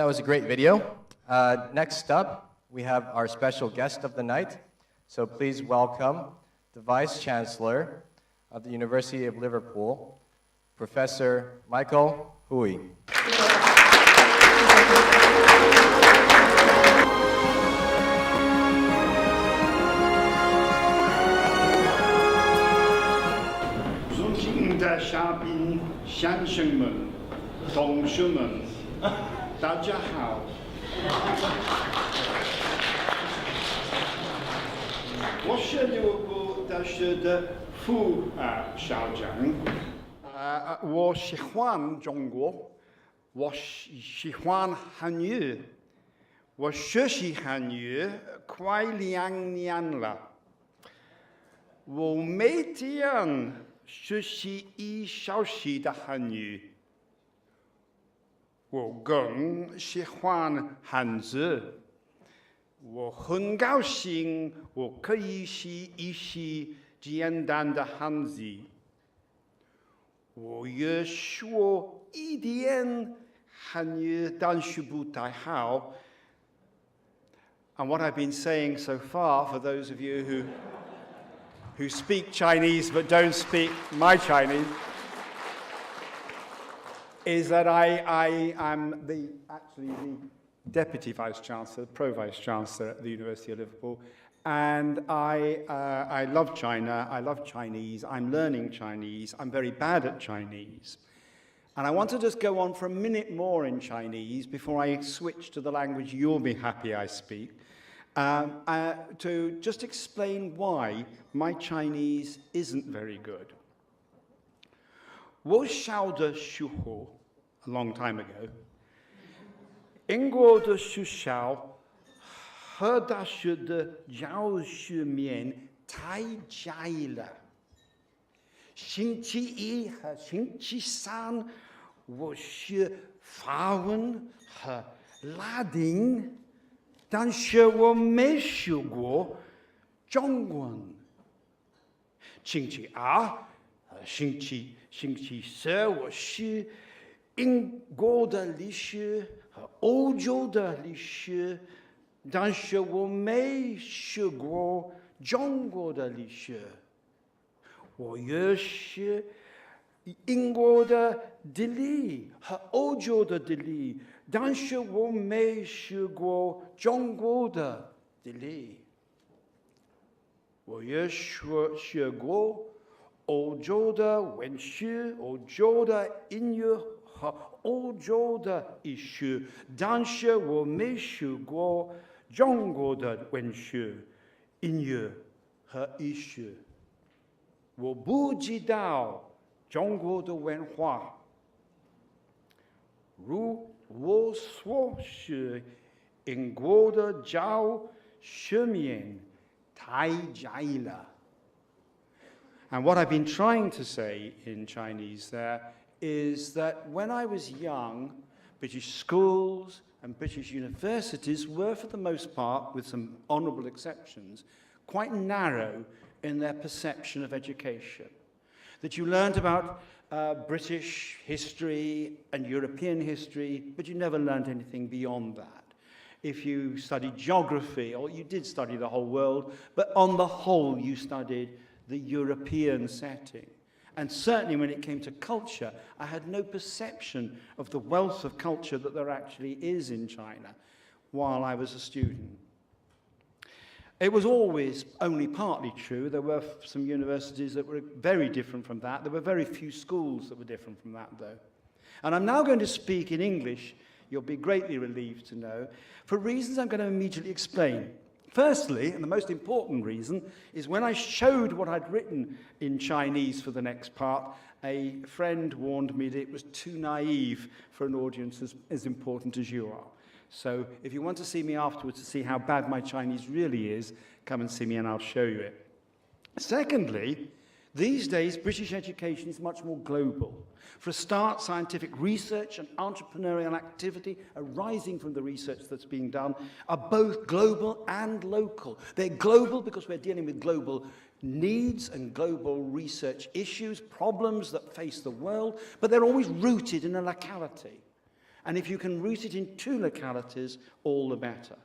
that was a great video. Next up, we have our special guest of the night. So please welcome the Vice Chancellor of the University of Liverpool, Professor Michael Hoey.我是利物浦大学的副校长。我喜欢中国，我喜欢汉语，我学习汉语快2年了。我每天学习1小时的汉语。我更喜欢汉字。我很高兴，我可以学一些简单的汉字。我也说一点汉语，但是不太好。And what I've been saying so far, for those of you who speak Chinese but don't speak my Chinese, is that I am actually the Deputy Vice-Chancellor, Pro-Vice-Chancellor at the University of Liverpool, and I love China, I love Chinese, I'm learning Chinese, I'm very bad at Chinese. And I want to just go on for a minute more in Chinese before I switch to the language you'll be happy I speak, to just explain why my Chinese isn't very good. 我小的时候 a long time ago, 英国的学校和大学的教学面太窄了。星期一和星期三，我学法文和拉丁，但是我没学过中文。星期二和星期四，我学英国的历史和欧洲的历史，但是我没学过中国的历史。我也学英国的地理和欧洲的地理，但是我没学过中国的地理。我也学过欧洲的文学、欧洲的音乐和欧洲的艺术，但是我没学过中国的文学、音乐和艺术。我不知道中国的文化。如我所学英国的教学面太窄了。And what I've been trying to say in Chinese there is that when I was young, British schools and British universities were, for the most part, with some honourable exceptions, quite narrow in their perception of education. That you learned about British history and European history, but you never learned anything beyond that. If you studied geography, or you did study the whole world, but on the whole you studied the European setting. And certainly when it came to culture, I had no perception of the wealth of culture that there actually is in China while I was a student. It was always only partly true. There were some universities that were very different from that. There were very few schools that were different from that, though. And I'm now going to speak in English, you'll be greatly relieved to know, for reasons I'm going to immediately explain. Firstly, and the most important reason, is when I showed what I'd written in Chinese for the next part, a friend warned me that it was too naive for an audience as important as you are. So if you want to see me afterwards to see how bad my Chinese really is, come and see me and I'll show you it. Secondly, these days, British education is much more global. For a start, scientific research and entrepreneurial activity arising from the research that's being done are both global and local. They're global because we're dealing with global needs and global research issues, problems that face the world, but they're always rooted in a locality. And if you can root it in 2 localities, all the better.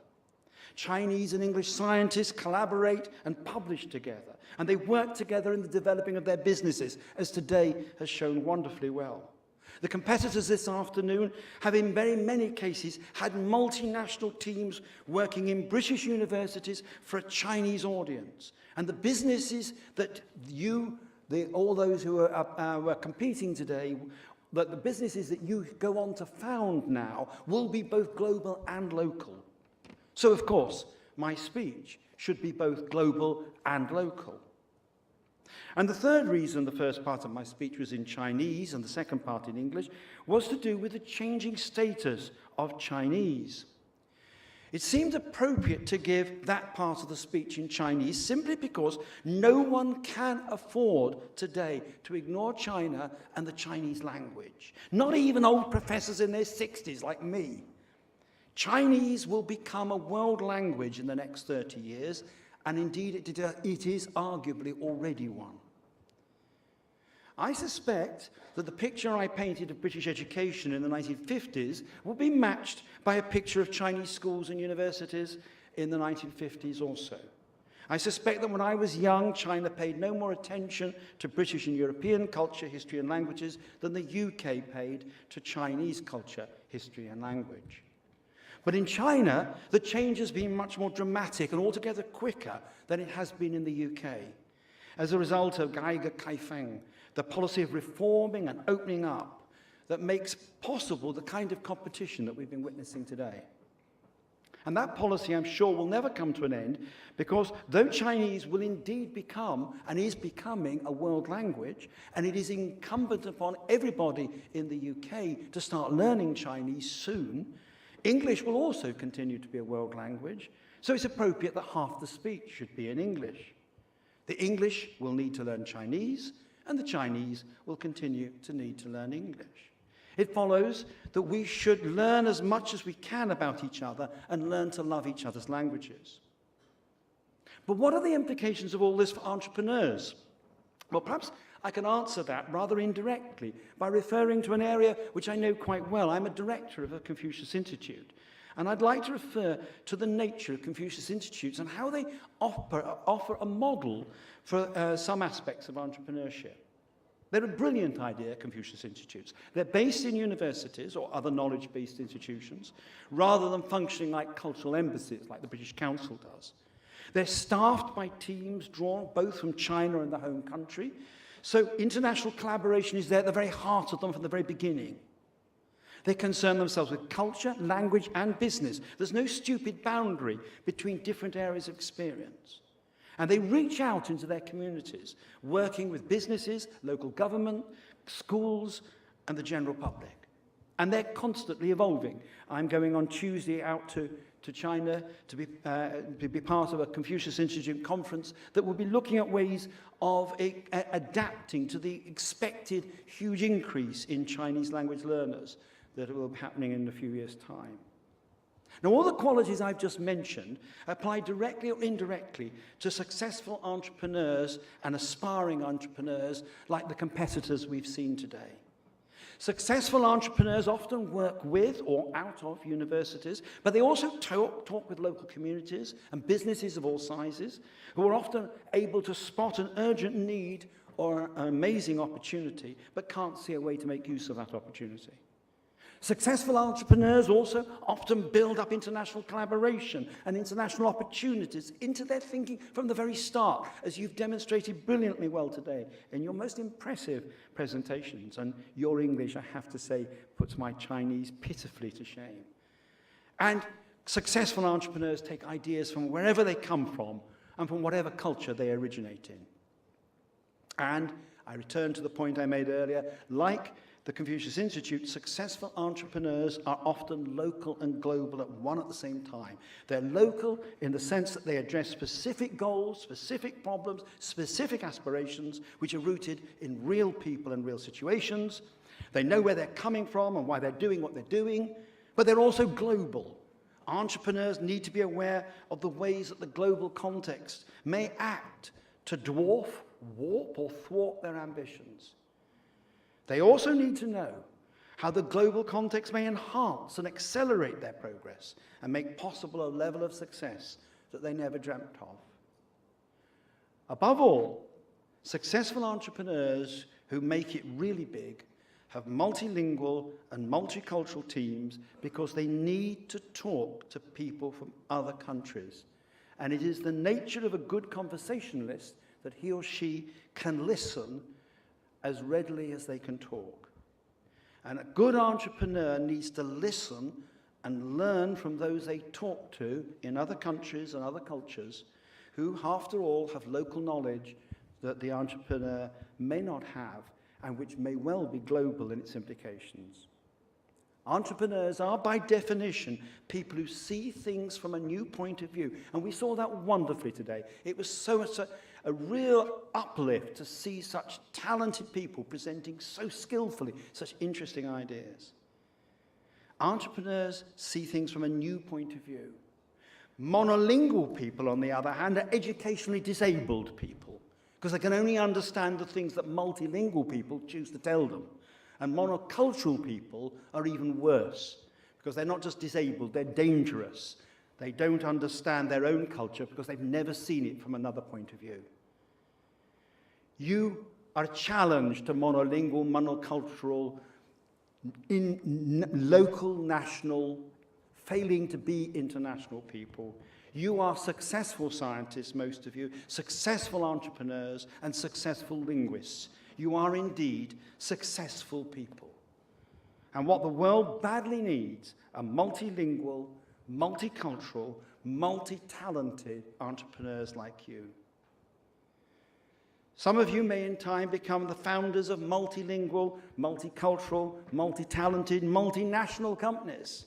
Chinese and English scientists collaborate and publish together, and they work together in the developing of their businesses, as today has shown wonderfully well. The competitors this afternoon have in very many cases had multinational teams working in British universities for a Chinese audience. And the businesses that all those who are competing today, that the businesses that you go on to found now will be both global and local. So, of course, my speech should be both global and local. And the third reason the first part of my speech was in Chinese and the second part in English was to do with the changing status of Chinese. It seemed appropriate to give that part of the speech in Chinese simply because no one can afford today to ignore China and the Chinese language. Not even old professors in their 60s like me. Chinese will become a world language in the next 30 years, and indeed it is arguably already one. I suspect that the picture I painted of British education in the 1950s will be matched by a picture of Chinese schools and universities in the 1950s also. I suspect that when I was young, China paid no more attention to British and European culture, history and languages than the UK paid to Chinese culture, history and language. But in China, the change has been much more dramatic and altogether quicker than it has been in the UK. As a result of 改革开放, the policy of reforming and opening up that makes possible the kind of competition that we've been witnessing today. And that policy, I'm sure, will never come to an end because though Chinese will indeed become and is becoming a world language, and it is incumbent upon everybody in the UK to start learning Chinese soon, English will also continue to be a world language, so it's appropriate that half the speech should be in English. The English will need to learn Chinese, and the Chinese will continue to need to learn English. It follows that we should learn as much as we can about each other and learn to love each other's languages. But what are the implications of all this for entrepreneurs? Well, perhaps I can answer that rather indirectly by referring to an area which I know quite well. I'm a director of a Confucius Institute, and I'd like to refer to the nature of Confucius Institutes and how they offer a model for some aspects of entrepreneurship. They're a brilliant idea, Confucius Institutes. They're based in universities or other knowledge-based institutions, rather than functioning like cultural embassies like the British Council does. They're staffed by teams drawn both from China and the home country, so international collaboration is there at the very heart of them from the very beginning. They concern themselves with culture, language, and business. There's no stupid boundary between different areas of experience. And they reach out into their communities, working with businesses, local government, schools, and the general public. And they're constantly evolving. I'm going on Tuesday out to China to be part of a Confucius Institute conference that will be looking at ways of adapting to the expected huge increase in Chinese language learners that will be happening in a few years' time. Now, all the qualities I've just mentioned apply directly or indirectly to successful entrepreneurs and aspiring entrepreneurs like the competitors we've seen today. Successful entrepreneurs often work with or out of universities, but they also talk with local communities and businesses of all sizes who are often able to spot an urgent need or an amazing opportunity, but can't see a way to make use of that opportunity. Successful entrepreneurs also often build up international collaboration and international opportunities into their thinking from the very start, as you've demonstrated brilliantly well today in your most impressive presentations. And your English, I have to say, puts my Chinese pitifully to shame. And successful entrepreneurs take ideas from wherever they come from and from whatever culture they originate in. And I return to the point I made earlier, like the Confucius Institute, successful entrepreneurs are often local and global at the same time. They're local in the sense that they address specific goals, specific problems, specific aspirations, which are rooted in real people and real situations. They know where they're coming from and why they're doing what they're doing, but they're also global. Entrepreneurs need to be aware of the ways that the global context may act to dwarf, warp, or thwart their ambitions. They also need to know how the global context may enhance and accelerate their progress and make possible a level of success that they never dreamt of. Above all, successful entrepreneurs who make it really big have multilingual and multicultural teams because they need to talk to people from other countries. And it is the nature of a good conversationalist that he or she can listen as readily as they can talk. And a good entrepreneur needs to listen and learn from those they talk to in other countries and other cultures who, after all, have local knowledge that the entrepreneur may not have and which may well be global in its implications. Entrepreneurs are, by definition, people who see things from a new point of view. And we saw that wonderfully today. It was such a real uplift to see such talented people presenting so skillfully such interesting ideas. Entrepreneurs see things from a new point of view. Monolingual people, on the other hand, are educationally disabled people because they can only understand the things that multilingual people choose to tell them. And monocultural people are even worse because they're not just disabled, they're dangerous. They don't understand their own culture because they've never seen it from another point of view. You are challenged to monolingual, monocultural, local, national, failing to be international people. You are successful scientists, most of you, successful entrepreneurs, and successful linguists. You are indeed successful people. And what the world badly needs are multilingual, multicultural, multi-talented entrepreneurs like you. Some of you may in time become the founders of multilingual, multicultural, multi-talented, multinational companies.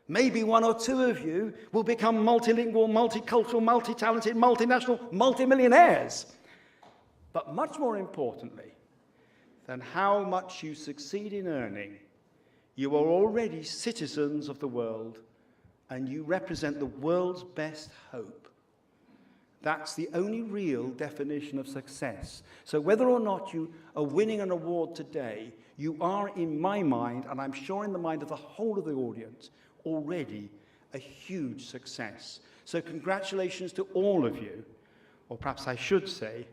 Maybe one or two of you will become multilingual, multicultural, multi-talented, multinational, multimillionaires. But much more importantly than how much you succeed in earning, you are already citizens of the world and you represent the world's best hope. That's the only real definition of success. So whether or not you are winning an award today, you are, in my mind, and I'm sure in the mind of the whole of the audience, already a huge success. So congratulations to all of you, or perhaps I should say,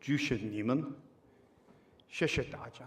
祝贺你们，谢谢大家。